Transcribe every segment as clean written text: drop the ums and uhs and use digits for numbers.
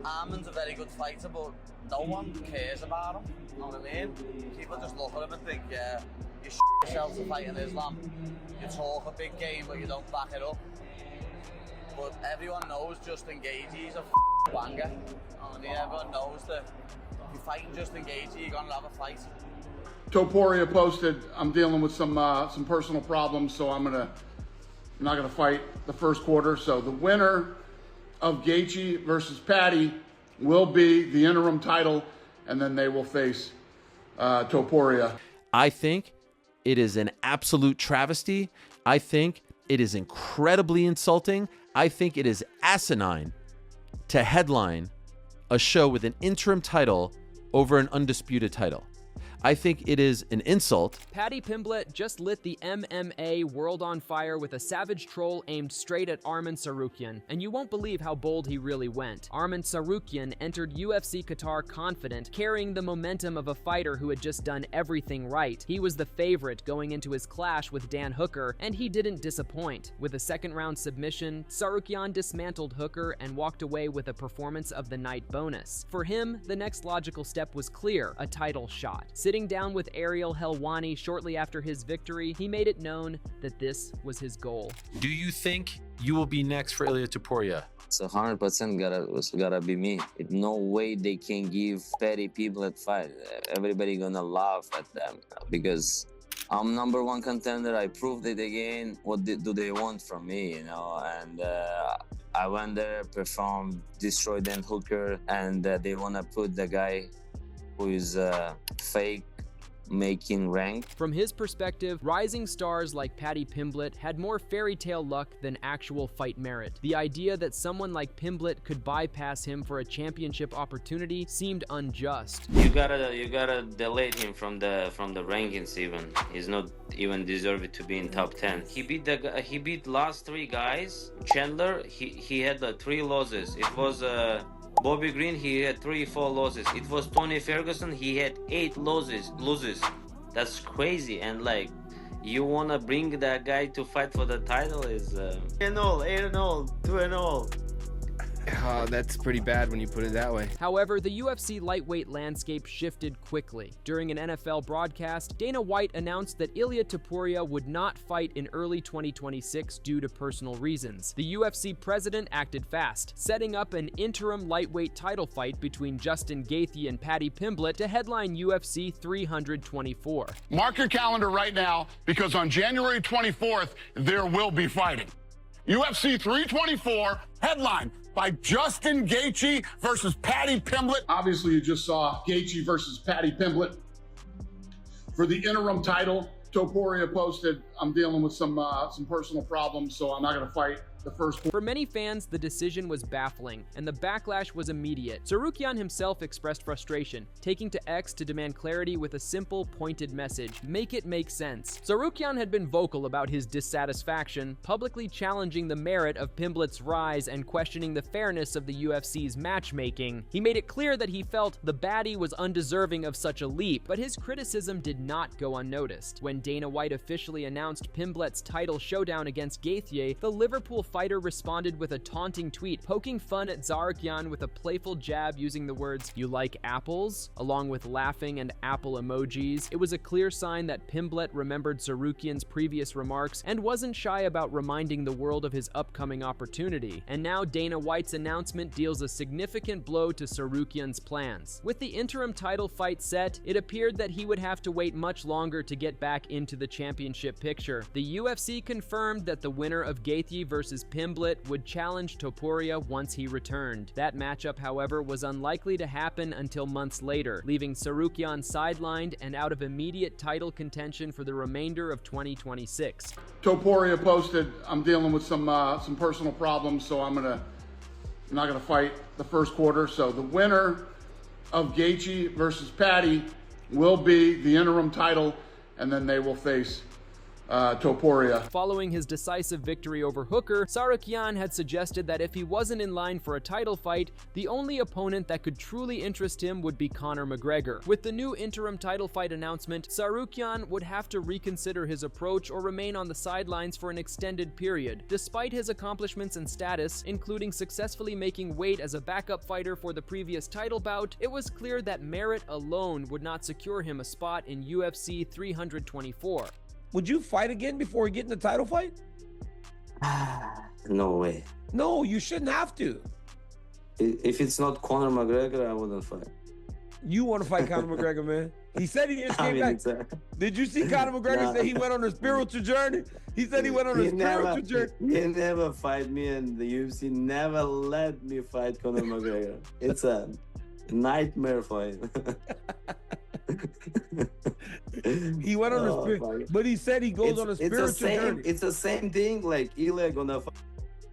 Arman's a very good fighter, but no one cares about him. You know what I mean? People just look at him and think, yeah, you yourself to fight in Islam. You talk a big game, but you don't back it up. But everyone knows Justin Gaethje's a banger. And everyone knows that if you're fighting Justin Gaethje, you're gonna have a fight. Topuria posted, I'm dealing with some personal problems, so I'm not gonna fight the first quarter. So the winner of Gaethje versus Paddy will be the interim title, and then they will face Topuria. I think it is an absolute travesty. I think it is incredibly insulting. I think it is asinine to headline a show with an interim title over an undisputed title. I think it is an insult. Paddy Pimblett just lit the MMA world on fire with a savage troll aimed straight at Arman Tsarukyan, and you won't believe how bold he really went. Arman Tsarukyan entered UFC Qatar confident, carrying the momentum of a fighter who had just done everything right. He was the favorite going into his clash with Dan Hooker, and he didn't disappoint. With a second-round submission, Tsarukyan dismantled Hooker and walked away with a performance of the night bonus. For him, the next logical step was clear, a title shot. Sitting down with Ariel Helwani shortly after his victory, he made it known that this was his goal. Do you think you will be next for Ilia Topuria? It's 100% gotta be me. It's no way they can give Paddy Pimblett fight. Everybody gonna laugh at them because I'm #1 contender. I proved it again. What do they want from me, you know? And I went there, performed, destroyed Dan Hooker, and they wanna put the guy who is fake making rank. From his perspective, rising stars like Paddy Pimblett had more fairy tale luck than actual fight merit. The idea that someone like Pimblett could bypass him for a championship opportunity seemed unjust. You gotta delete him from the rankings. Even he's not even deserved to be in top 10. He beat last 3 guys. Chandler, he had 3 losses. It was Bobby Green, he had 3-4 losses. It was Tony Ferguson, he had 8 losses. That's crazy. And like, you wanna bring that guy to fight for the title is 8-0, 2-0. Oh, that's pretty bad when you put it that way. However, the UFC lightweight landscape shifted quickly. During an NFL broadcast, Dana White announced that Ilia Topuria would not fight in early 2026 due to personal reasons. The UFC president acted fast, setting up an interim lightweight title fight between Justin Gaethje and Paddy Pimblett to headline UFC 324. Mark your calendar right now, because on January 24th, there will be fighting. UFC 324, headline by Justin Gaethje versus Paddy Pimblett. Obviously, you just saw Gaethje versus Paddy Pimblett for the interim title. Topuria posted, I'm dealing with some personal problems, so I'm not going to fight the first. For many fans, the decision was baffling, and the backlash was immediate. Tsarukyan himself expressed frustration, taking to X to demand clarity with a simple, pointed message: make it make sense. Tsarukyan had been vocal about his dissatisfaction, publicly challenging the merit of Pimblett's rise and questioning the fairness of the UFC's matchmaking. He made it clear that he felt the baddie was undeserving of such a leap, but his criticism did not go unnoticed. When Dana White officially announced Pimblett's title showdown against Gaethje, the Liverpool fighter responded with a taunting tweet, poking fun at Tsarukyan with a playful jab using the words, "You like apples?" along with laughing and apple emojis. It was a clear sign that Pimblett remembered Tsarukyan's previous remarks and wasn't shy about reminding the world of his upcoming opportunity. And now Dana White's announcement deals a significant blow to Tsarukyan's plans. With the interim title fight set, it appeared that he would have to wait much longer to get back into the championship picture. The UFC confirmed that the winner of Gaethje versus Pimblett would challenge Topuria once he returned. That matchup, however, was unlikely to happen until months later, leaving Tsarukyan sidelined and out of immediate title contention for the remainder of 2026. Topuria posted, I'm dealing with some personal problems, so I'm not gonna fight the first quarter. So the winner of Gaethje versus Paddy will be the interim title, and then they will face Topuria. Following his decisive victory over Hooker, Tsarukyan had suggested that if he wasn't in line for a title fight, the only opponent that could truly interest him would be Conor McGregor. With the new interim title fight announcement, Tsarukyan would have to reconsider his approach or remain on the sidelines for an extended period. Despite his accomplishments and status, including successfully making weight as a backup fighter for the previous title bout, it was clear that merit alone would not secure him a spot in UFC 324. Would you fight again before getting the title fight? No way. No, you shouldn't have to. If it's not Conor McGregor, I wouldn't fight. You want to fight Conor McGregor, man? He said he just came back. Did you see Conor McGregor say he went on a spiritual journey? He said he went on a spiritual journey. He never fight me, and the UFC never let me fight Conor McGregor. It's a nightmare for him. He went on a spirit, but he said he goes on a spiritual journey. It's the same thing like Ilya gonna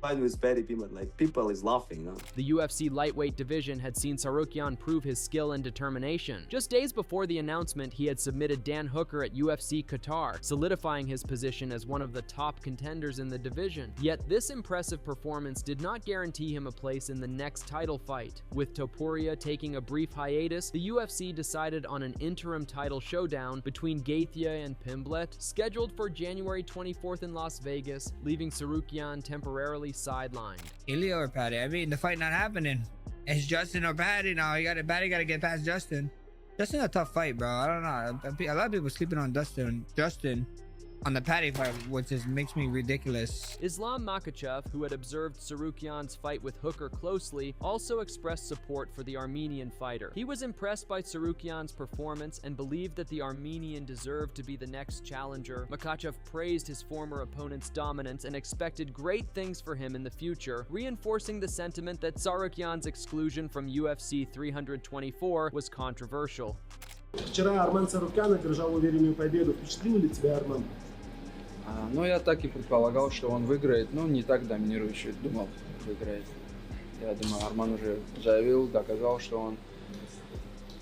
fight with Paddy Pimblett. Like, people is laughing. Huh? The UFC lightweight division had seen Tsarukyan prove his skill and determination. Just days before the announcement, he had submitted Dan Hooker at UFC Qatar, solidifying his position as one of the top contenders in the division. Yet this impressive performance did not guarantee him a place in the next title fight. With Topuria taking a brief hiatus, the UFC decided on an interim title showdown between Gaethje and Pimblett, scheduled for January 24th in Las Vegas, leaving Tsarukyan temporarily sidelined. Ilya or Paddy? I mean, the fight not happening. It's Justin or Paddy now. Paddy got to get past Justin. Justin a tough fight, bro. I don't know. A lot of people sleeping on Justin on the Paddy fight, which makes me ridiculous. Islam Makhachev, who had observed Tsarukyan's fight with Hooker closely, also expressed support for the Armenian fighter. He was impressed by Tsarukyan's performance and believed that the Armenian deserved to be the next challenger. Makhachev praised his former opponent's dominance and expected great things for him in the future, reinforcing the sentiment that Tsarukyan's exclusion from UFC 324 was controversial. Вчера Арман Царукян одержал уверенную победу. Впечатлил ли тебя Арман? Ну, я так и предполагал, что он выиграет, но не так доминирующий, думал, выиграет. Я думаю, Арман уже заявил, доказал, что он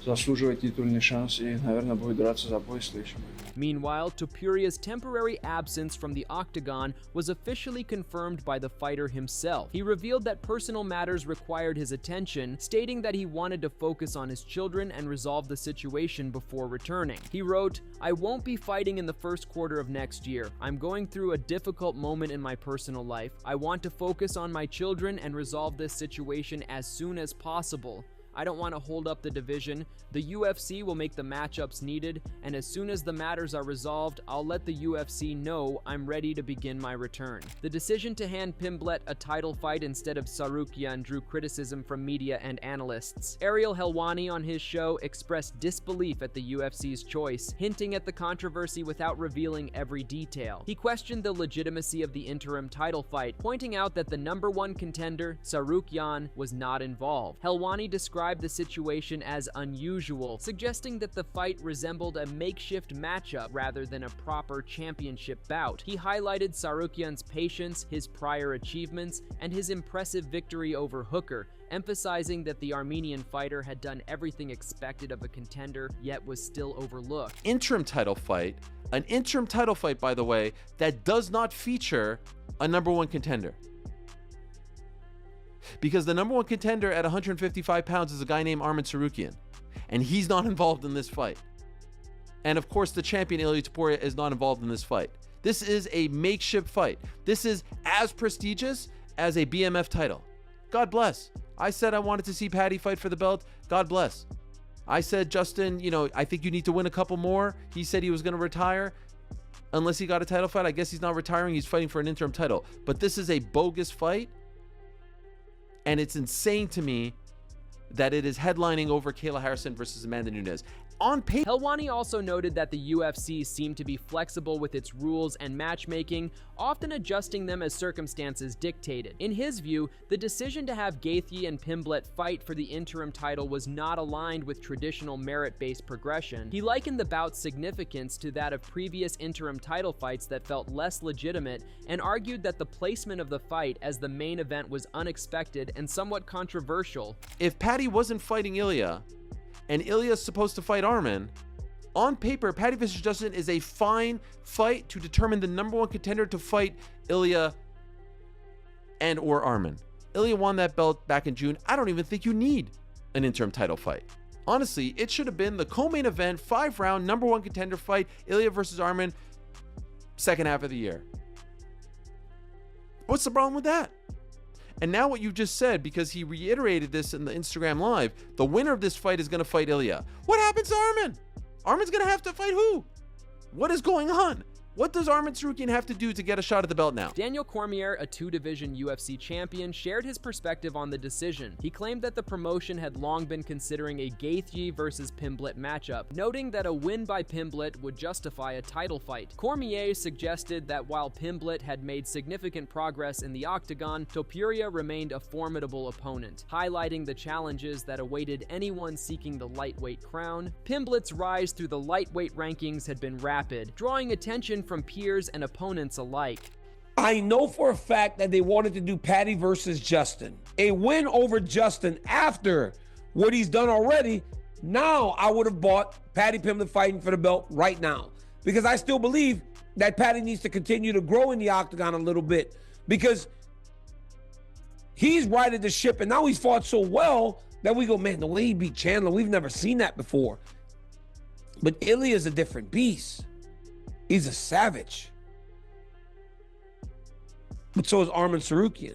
заслуживает титульный шанс и, наверное, будет драться за пояс следующим. Meanwhile, Topuria's temporary absence from the octagon was officially confirmed by the fighter himself. He revealed that personal matters required his attention, stating that he wanted to focus on his children and resolve the situation before returning. He wrote, "I won't be fighting in the first quarter of next year. I'm going through a difficult moment in my personal life. I want to focus on my children and resolve this situation as soon as possible. I don't want to hold up the division. The UFC will make the matchups needed, and as soon as the matters are resolved, I'll let the UFC know I'm ready to begin my return." The decision to hand Pimblett a title fight instead of Tsarukyan drew criticism from media and analysts. Ariel Helwani on his show expressed disbelief at the UFC's choice, hinting at the controversy without revealing every detail. He questioned the legitimacy of the interim title fight, pointing out that the #1 contender, Tsarukyan, was not involved. Helwani described the situation as unusual, suggesting that the fight resembled a makeshift matchup rather than a proper championship bout. He highlighted Tsarukyan's patience, his prior achievements, and his impressive victory over Hooker, emphasizing that the Armenian fighter had done everything expected of a contender, yet was still overlooked. Interim title fight, an interim title fight, by the way, that does not feature a #1 contender. Because the #1 contender at 155 pounds is a guy named Arman Tsarukyan, and he's not involved in this fight. And of course, the champion Ilya Topuria is not involved in this fight. This is a makeshift fight. This is as prestigious as a BMF title. God bless. I said I wanted to see Paddy fight for the belt. God bless. I said, Justin, I think you need to win a couple more. He said he was going to retire. Unless he got a title fight, I guess he's not retiring. He's fighting for an interim title. But this is a bogus fight. And it's insane to me that it is headlining over Kayla Harrison versus Amanda Nunes. On paper, Helwani also noted that the UFC seemed to be flexible with its rules and matchmaking, often adjusting them as circumstances dictated. In his view, the decision to have Gaethje and Pimblett fight for the interim title was not aligned with traditional merit-based progression. He likened the bout's significance to that of previous interim title fights that felt less legitimate, and argued that the placement of the fight as the main event was unexpected and somewhat controversial. If Paddy wasn't fighting Ilya, and Ilya's supposed to fight Arman, On paper, Patty versus Justin is a fine fight to determine the number one contender to fight Ilya and or Arman. Ilya won that belt back in June. I don't even think you need an interim title fight. Honestly, it should have been the co-main event, 5-round, number one contender fight, Ilya versus Arman, second half of the year. What's the problem with that? And now what you just said, because he reiterated this in the Instagram Live, the winner of this fight is going to fight Ilya. What happens to Arman? Arman's going to have to fight who? What is going on? What does Arman Tsarukyan have to do to get a shot at the belt now? Daniel Cormier, a two-division UFC champion, shared his perspective on the decision. He claimed that the promotion had long been considering a Gaethje versus Pimblett matchup, noting that a win by Pimblett would justify a title fight. Cormier suggested that while Pimblett had made significant progress in the octagon, Topuria remained a formidable opponent, highlighting the challenges that awaited anyone seeking the lightweight crown. Pimblett's rise through the lightweight rankings had been rapid, drawing attention from peers and opponents alike. I know for a fact that they wanted to do Patty versus Justin. A win over Justin after what he's done already. Now I would have bought Patty Pimblett fighting for the belt right now, because I still believe that Patty needs to continue to grow in the octagon a little bit, because he's righted the ship and now he's fought so well that we go, man, the way he beat Chandler, we've never seen that before. But Ilya is a different beast. He's a savage. But so is Arman Tsarukyan.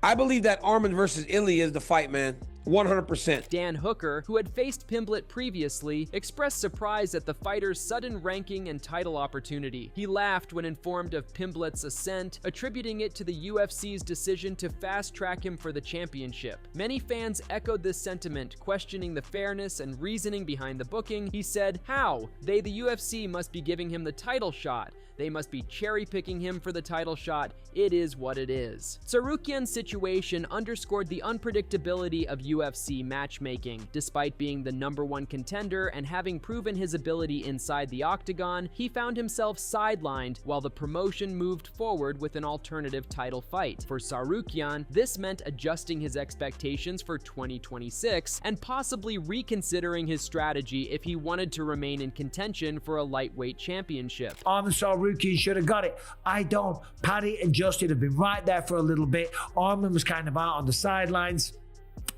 I believe that Arman versus Ilya is the fight, man. 100%. Dan Hooker, who had faced Pimblett previously, expressed surprise at the fighter's sudden ranking and title opportunity. He laughed when informed of Pimblett's ascent, attributing it to the UFC's decision to fast-track him for the championship. Many fans echoed this sentiment, questioning the fairness and reasoning behind the booking. He said, "How? They, the UFC, must be giving him the title shot. They must be cherry-picking him for the title shot. It is what it is." Tsarukyan's situation underscored the unpredictability of UFC matchmaking. Despite being the #1 contender and having proven his ability inside the octagon, he found himself sidelined while the promotion moved forward with an alternative title fight. For Tsarukyan, this meant adjusting his expectations for 2026 and possibly reconsidering his strategy if he wanted to remain in contention for a lightweight championship. Tsarukyan should have got it. I don't. Paddy and Justin have been right there for a little bit. Arman was kind of out on the sidelines.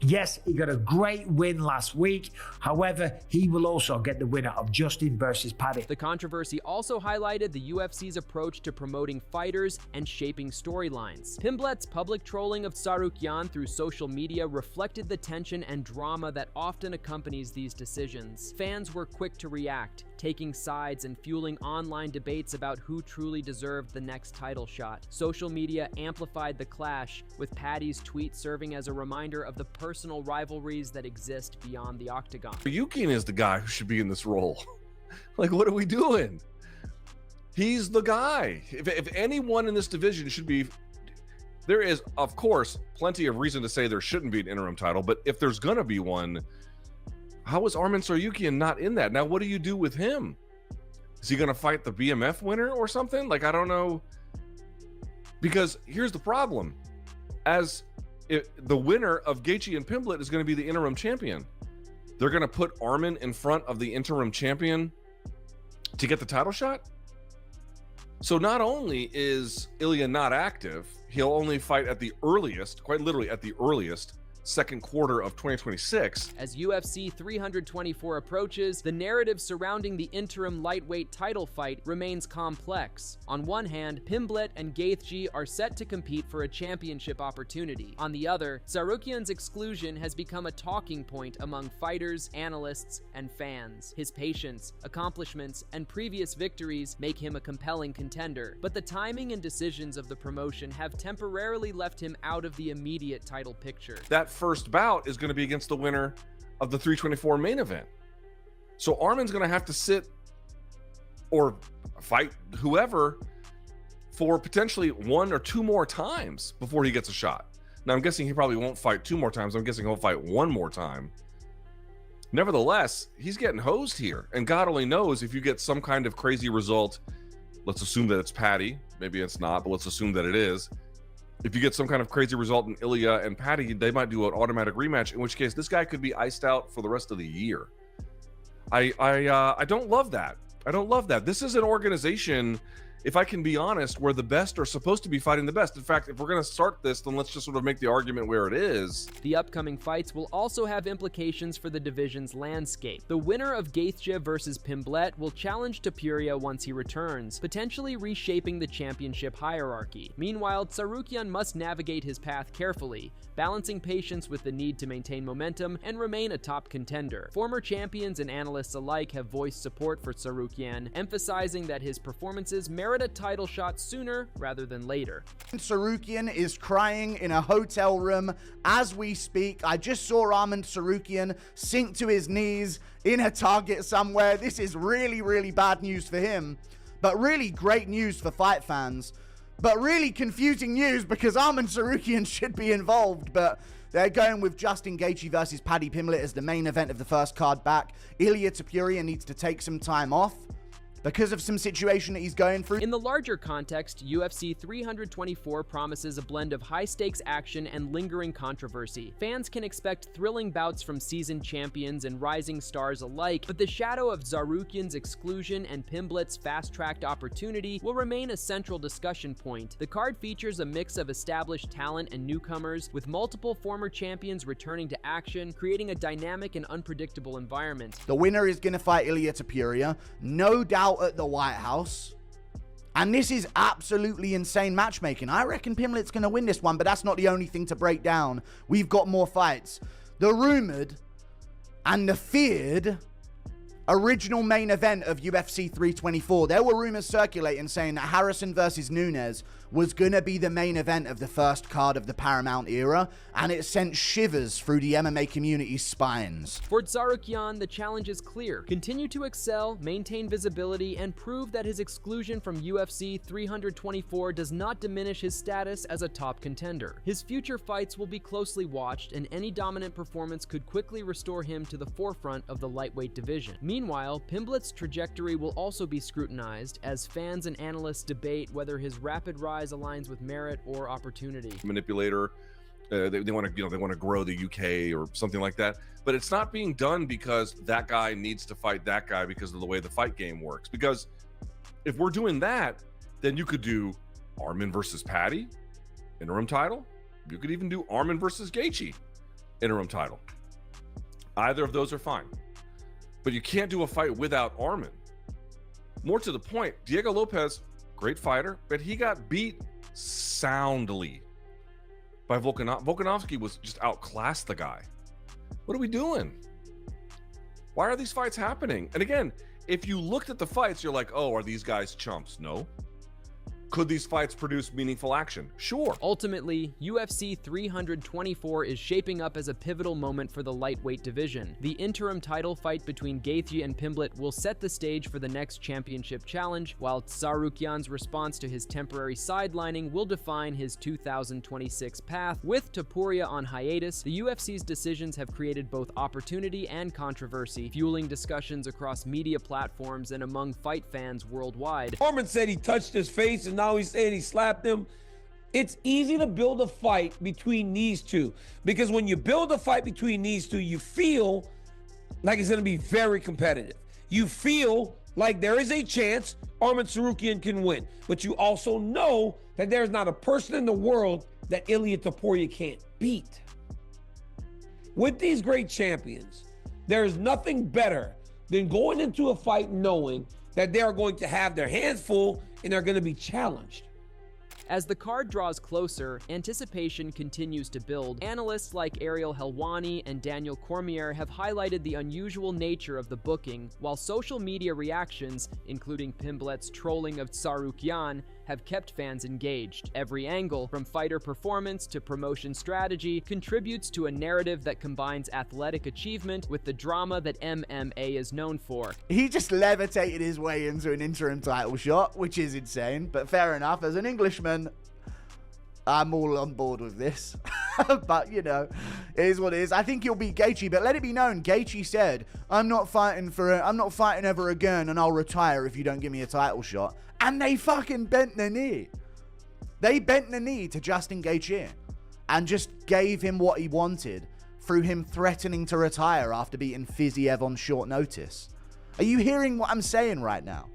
Yes, he got a great win last week. However, he will also get the winner of Justin versus Paddy. The controversy also highlighted the UFC's approach to promoting fighters and shaping storylines. Pimblett's public trolling of Tsarukyan through social media reflected the tension and drama that often accompanies these decisions. Fans were quick to react, taking sides and fueling online debates about who truly deserved the next title shot. Social media amplified the clash, with Paddy's tweet serving as a reminder of the personal rivalries that exist beyond the octagon. Tsarukyan is the guy who should be in this role. Like, what are we doing? He's the guy. If anyone in this division should be, there is, of course, plenty of reason to say there shouldn't be an interim title, but if there's gonna be one, how is Arman Tsarukyan not in that? Now, what do you do with him? Is he gonna fight the BMF winner or something? Like, I don't know. Because here's the problem. The winner of Gaethje and Pimblett is going to be the interim champion. They're going to put Arman in front of the interim champion to get the title shot? So not only is Ilya not active, he'll only fight at the earliest, quite literally at the earliest, second quarter of 2026. As UFC 324 approaches, the narrative surrounding the interim lightweight title fight remains complex. On one hand, Pimblett and Gaethje are set to compete for a championship opportunity. On the other, Tsarukyan's exclusion has become a talking point among fighters, analysts, and fans. His patience, accomplishments, and previous victories make him a compelling contender, but the timing and decisions of the promotion have temporarily left him out of the immediate title picture. That first bout is going to be against the winner of the 324 main event. So Arman's going to have to sit or fight whoever for potentially 1 or 2 more times before he gets a shot. Now, I'm guessing he probably won't fight 2 more times. I'm guessing he'll fight 1 more time. Nevertheless, he's getting hosed here. And God only knows if you get some kind of crazy result. Let's assume that it's Paddy. Maybe it's not, but let's assume that it is. If you get some kind of crazy result in Ilya and Paddy, they might do an automatic rematch, in which case this guy could be iced out for the rest of the year. I don't love that. I don't love that. This is an organization, if I can be honest, where the best are supposed to be fighting the best. In fact, if we're going to start this, then let's just sort of make the argument where it is. The upcoming fights will also have implications for the division's landscape. The winner of Gaethje versus Pimblet will challenge Topuria once he returns, potentially reshaping the championship hierarchy. Meanwhile, Tsarukyan must navigate his path carefully, balancing patience with the need to maintain momentum and remain a top contender. Former champions and analysts alike have voiced support for Tsarukyan, emphasizing that his performances merit a title shot sooner rather than later. Tsarukyan is crying in a hotel room as we speak. I just saw Arman Tsarukyan sink to his knees in a Target somewhere. This is really, really bad news for him, but really great news for fight fans. But really confusing news because Arman Tsarukyan should be involved, but they're going with Justin Gaethje versus Paddy Pimblett as the main event of the first card back. Ilia Topuria needs to take some time off because of some situation that he's going through. In the larger context, UFC 324 promises a blend of high-stakes action and lingering controversy. Fans can expect thrilling bouts from seasoned champions and rising stars alike, but the shadow of Tsarukyan's exclusion and Pimblett's fast-tracked opportunity will remain a central discussion point. The card features a mix of established talent and newcomers, with multiple former champions returning to action, creating a dynamic and unpredictable environment. The winner is going to fight Ilia Topuria, no doubt, at the White House. And this is absolutely insane matchmaking. I reckon Pimblett's going to win this one, but that's not the only thing to break down. We've got more fights. The rumored and the feared original main event of UFC 324. There were rumors circulating saying that Harrison versus Nunes was going to be the main event of the first card of the Paramount era, and it sent shivers through the MMA community's spines. For Tsarukyan, the challenge is clear. Continue to excel, maintain visibility, and prove that his exclusion from UFC 324 does not diminish his status as a top contender. His future fights will be closely watched, and any dominant performance could quickly restore him to the forefront of the lightweight division. Meanwhile, Pimblett's trajectory will also be scrutinized as fans and analysts debate whether his rapid rise aligns with merit or opportunity. Manipulator, they want to, they want to grow the UK or something like that, but it's not being done because that guy needs to fight that guy because of the way the fight game works. Because if we're doing that, then you could do Arman versus Paddy, interim title. You could even do Arman versus Gaethje, interim title. Either of those are fine, but you can't do a fight without Arman. More to the point, Diego Lopez, great fighter, but he got beat soundly by Volkanovski. Was just outclassed the guy. What are we doing? Why are these fights happening? And again, if you looked at the fights, you're like, oh, are these guys chumps? No. Could these fights produce meaningful action? Sure. Ultimately, UFC 324 is shaping up as a pivotal moment for the lightweight division. The interim title fight between Gaethje and Pimblett will set the stage for the next championship challenge, while Tsarukyan's response to his temporary sidelining will define his 2026 path. With Topuria on hiatus, the UFC's decisions have created both opportunity and controversy, fueling discussions across media platforms and among fight fans worldwide. Arman said he touched his face, and now he's saying he slapped him. It's easy to build a fight between these two, because when you build a fight between these two, you feel like it's going to be very competitive. You feel like there is a chance Arman Tsarukyan can win, but you also know that there's not a person in the world that Ilia Topuria can't beat. With these great champions, there is nothing better than going into a fight knowing that they are going to have their hands full and they're going to be challenged. As the card draws closer, anticipation continues to build. Analysts like Ariel Helwani and Daniel Cormier have highlighted the unusual nature of the booking, while social media reactions, including Pimblett's trolling of Tsarukyan, have kept fans engaged. Every angle, from fighter performance to promotion strategy, contributes to a narrative that combines athletic achievement with the drama that MMA is known for. He just levitated his way into an interim title shot, which is insane, but fair enough. As an Englishman, I'm all on board with this. But, you know, it is what it is. I think he'll beat Gaethje, but let it be known, Gaethje said, I'm not fighting ever again, and I'll retire if you don't give me a title shot. And they fucking bent the knee. They bent the knee to Justin Gaethje and just gave him what he wanted through him threatening to retire after beating Fiziev on short notice. Are you hearing what I'm saying right now?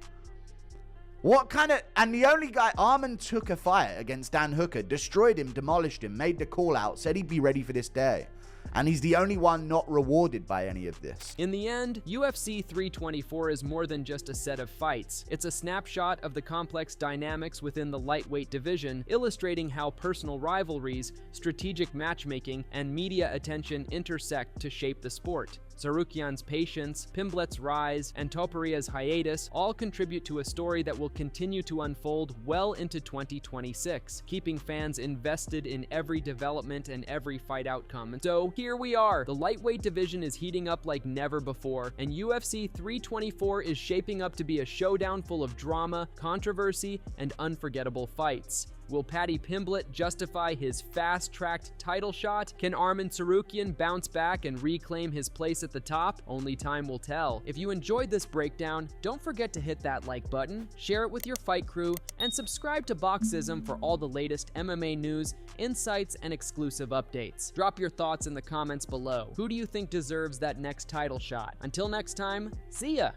What kind of... And the only guy... Arman took a fight against Dan Hooker, destroyed him, demolished him, made the call out, said he'd be ready for this day. And he's the only one not rewarded by any of this. In the end, UFC 324 is more than just a set of fights. It's a snapshot of the complex dynamics within the lightweight division, illustrating how personal rivalries, strategic matchmaking, and media attention intersect to shape the sport. Tsarukyan's patience, Pimblett's rise, and Topuria's hiatus all contribute to a story that will continue to unfold well into 2026, keeping fans invested in every development and every fight outcome. And so here we are. The lightweight division is heating up like never before, and UFC 324 is shaping up to be a showdown full of drama, controversy, and unforgettable fights. Will Paddy Pimblett justify his fast-tracked title shot? Can Arman Tsarukyan bounce back and reclaim his place at the top? Only time will tell. If you enjoyed this breakdown, don't forget to hit that like button, share it with your fight crew, and subscribe to Boxism for all the latest MMA news, insights, and exclusive updates. Drop your thoughts in the comments below. Who do you think deserves that next title shot? Until next time, see ya!